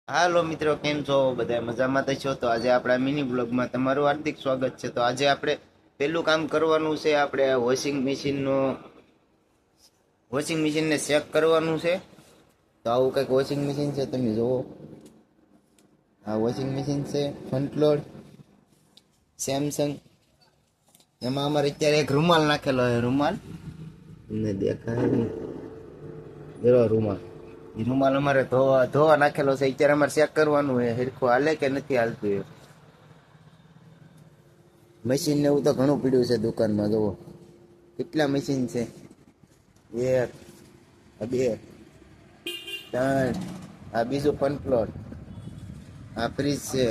હાલો મિત્રો, કેમ છો? બધા મજામાં તો છો? તો આજે આપણા મિની બ્લોગમાં તમારું હાર્દિક સ્વાગત છે. તો આજે આપણે પેલું કામ કરવાનું છે, આપણે વોશિંગ મશીનને ચેક કરવાનું છે. તો આવું કંઈક વોશિંગ મશીન છે, તમે જુઓ. આ વોશિંગ મશીન છે ફ્રન્ટ લોડ સેમસંગ. એમાં અમારે અત્યારે એક રૂમાલ નાખેલો છે. રૂમાલ તમને દેખાય નહીં. રૂમાલ, એ રૂમાલ અમારે ધોવા નાખેલો છે. અત્યારે અમારે ચેક કરવાનું છે હરખું હાલે કે નથી હાલતું. એ મશીન ને એવું તો ઘણું પીડ્યું છે દુકાનમાં. જુઓ કેટલા મશીન છે. એક, બે, ત્રણ. આ બીજું પંપલોડ. આ ફ્રીજ છે.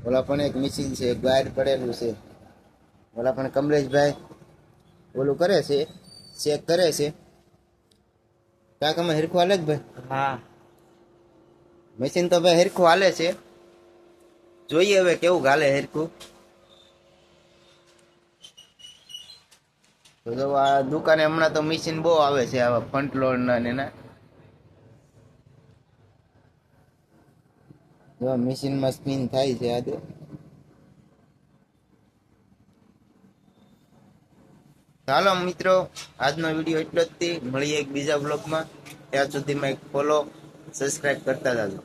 ઓલા પણ એક મશીન છે, બહાર પડેલું છે. ઓલા પણ કમલેશભાઈ ઓલું કરે છે, ચેક કરે છે. કાકામાં હરખું હાલે જ ભાઈ? હા, મશીન તો ભાઈ હરખું હાલે છે. જોઈએ હવે કેવું હાલે હરખું. તો આ દુકાને હમણાં તો મશીન બહુ આવે છે, આવા ફ્રન્ટ લોડ ના ને એના. જો મશીનમાં સ્પિન થાય છે. આ ચાલો મિત્રો, આજનો વિડીયો એટલો જ. મળીએ એક બીજા બ્લોગમાં. ત્યાં સુધીમાં એક ફોલો સબસ્ક્રાઈબ કરતા જાજો.